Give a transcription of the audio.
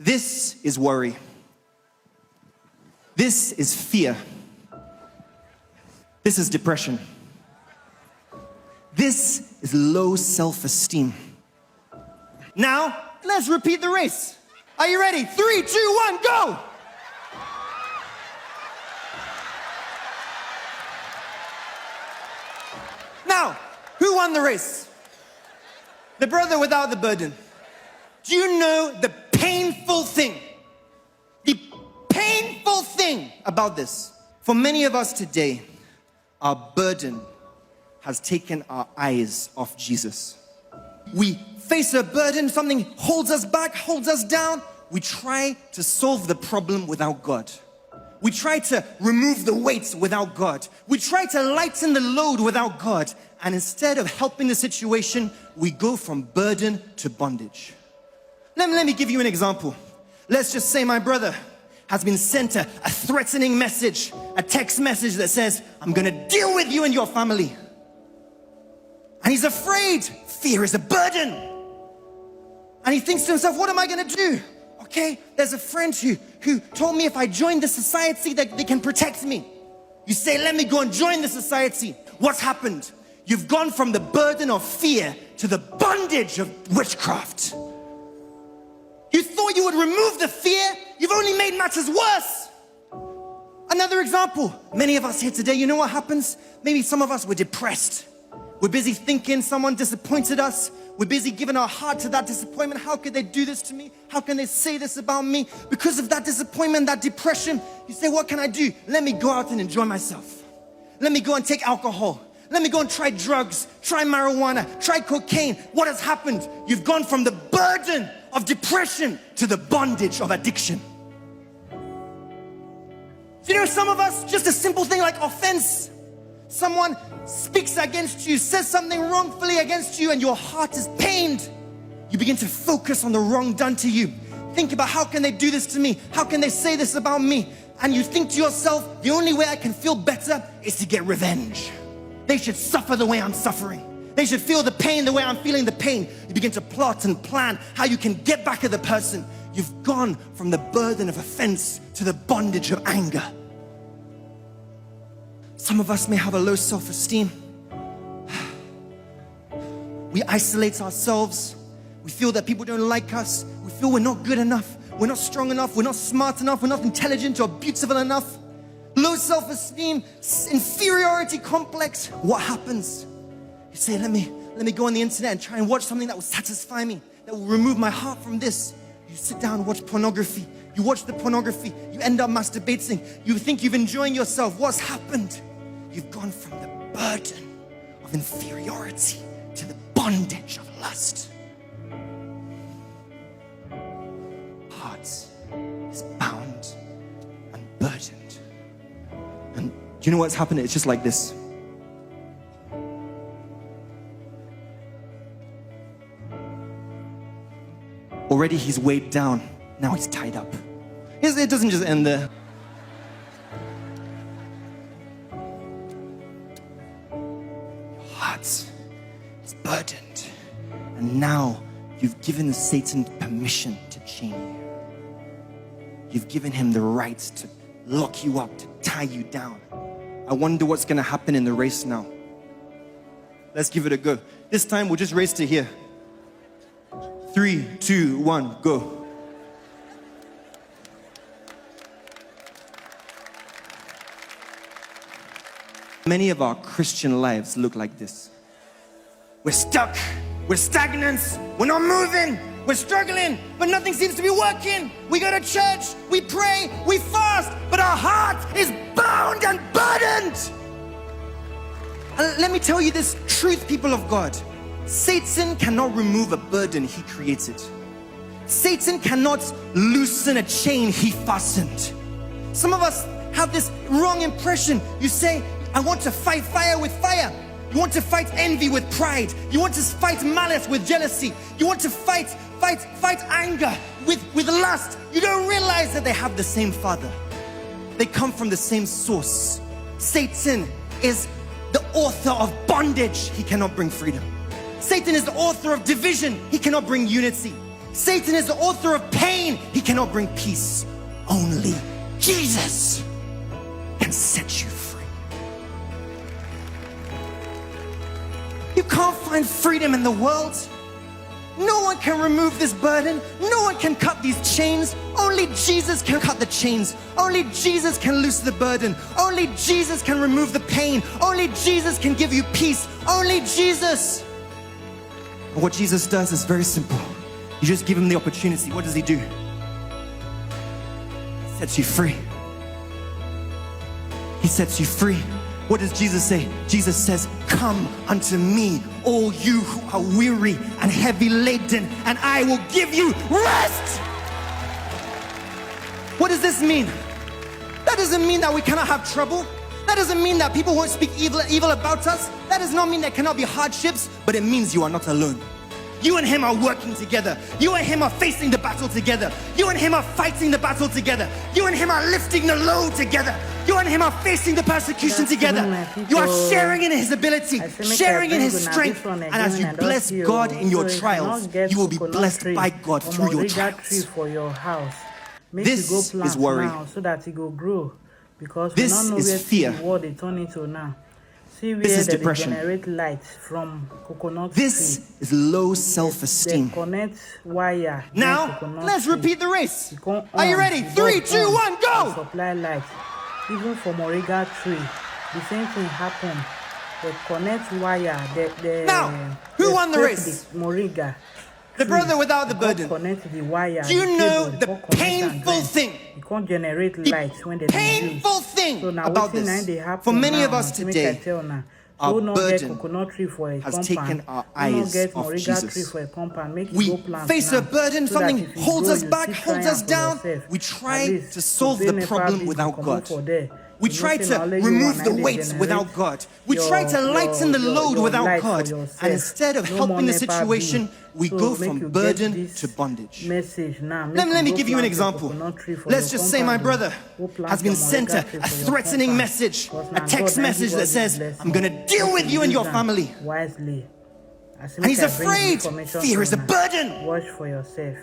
This is worry. This is fear. This is depression. This is low self-esteem. Now, let's repeat the race. Are you ready? 3, 2, 1, go! Now, who won the race? The brother without the burden. Do you know the painful thing? The painful thing about this. For many of us today, our burden has taken our eyes off Jesus. We face a burden, something holds us back, holds us down. We try to solve the problem without God. We try to remove the weights without God. We try to lighten the load without God. And instead of helping the situation, we go from burden to bondage. Let me give you an example. Let's just say my brother has been sent a threatening message, a text message that says, I'm gonna deal with you and your family. And he's afraid. Fear is a burden. And he thinks to himself, what am I gonna do? Okay, there's a friend who told me if I join the society that they can protect me. You say, let me go and join the society. What's happened? You've gone from the burden of fear to the bondage of witchcraft. You thought you would remove the fear. You've only made matters worse. Another example. Many of us here today, you know what happens? Maybe some of us were depressed. We're busy thinking someone disappointed us. We're busy giving our heart to that disappointment. How could they do this to me? How can they say this about me? Because of that disappointment, that depression, you say, what can I do? Let me go out and enjoy myself. Let me go and take alcohol. Let me go and try drugs, try marijuana, try cocaine. What has happened? You've gone from the burden of depression to the bondage of addiction. You know, some of us, just a simple thing like offense. Someone speaks against you, says something wrongfully against you, and your heart is pained. You begin to focus on the wrong done to you. Think about, how can they do this to me? How can they say this about me? And you think to yourself, the only way I can feel better is to get revenge. They should suffer the way I'm suffering. They should feel the pain the way I'm feeling the pain. You begin to plot and plan how you can get back at the person. You've gone from the burden of offense to the bondage of anger. Some of us may have a low self-esteem. We isolate ourselves. We feel that people don't like us. We feel we're not good enough. We're not strong enough. We're not smart enough. We're not intelligent or beautiful enough. Low self-esteem, inferiority complex. What happens? You say, let me go on the internet and try and watch something that will satisfy me, that will remove my heart from this. You sit down and watch pornography. You watch the pornography. You end up masturbating. You think you've enjoying yourself. What's happened? You've gone from the burden of inferiority to the bondage of lust. Heart is bound and burdened. And do you know what's happening? It's just like this. Already he's weighed down. Now he's tied up. It doesn't just end there. Is burdened, and now you've given Satan permission to chain you. You've given him the right to lock you up, to tie you down. I wonder what's going to happen in the race now. Let's give it a go. This time we'll just race to here. 3, 2, 1, go. Many of our Christian lives look like this. We're stuck, we're stagnant, we're not moving, we're struggling, but nothing seems to be working. We go to church, we pray, we fast, but our heart is bound and burdened. And let me tell you this truth, people of God. Satan cannot remove a burden he created. Satan cannot loosen a chain he fastened. Some of us have this wrong impression. You say, I want to fight fire with fire. You want to fight envy with pride. You want to fight malice with jealousy. You want to fight anger with lust. You don't realize that they have the same father. They come from the same source. Satan is the author of bondage. He cannot bring freedom. Satan is the author of division. He cannot bring unity. Satan is the author of pain. He cannot bring peace. Only Jesus can set you free. You can't find freedom in the world. No one can remove this burden. No one can cut these chains. Only Jesus can cut the chains. Only Jesus can loose the burden. Only Jesus can remove the pain. Only Jesus can give you peace. Only Jesus. And what Jesus does is very simple. You just give him the opportunity. What does he do? He sets you free. He sets you free. What does Jesus say? Jesus says, come unto me, all you who are weary and heavy laden, and I will give you rest. What does this mean? That doesn't mean that we cannot have trouble. That doesn't mean that people won't speak evil about us. That does not mean there cannot be hardships, but it means you are not alone. You and him are working together. You and him are facing the battle together. You and him are fighting the battle together. You and him are lifting the load together. You and him are facing the persecution together. You are sharing in his ability, sharing in his strength. And as you bless God in your trials, you will be blessed by God through your trials. This is worry. So that it will grow. Because this is fear. This is depression. This is low self-esteem. Now, let's repeat the race. Are you ready? 3, 2, 1, go! Supply light. Even for Moringa tree, the same thing happened. The connect wire. Now, who won the race? Moringa. The brother without the burden. Connect the wire. Do you know the painful thing? You can't generate light when there's painful thing about this. For many of us today, our burden has taken our eyes off Jesus. We face a burden, something holds us back, holds us down. We try to solve the problem without God. We try to remove the weights without God. We try to lighten the load without God. And instead of helping the situation, we go from burden to bondage. Let me give you an example. Let's just say my brother has been sent a threatening message, a text message that says, I'm going to deal with you and your family. And he's afraid. Fear is a burden. Watch for yourself.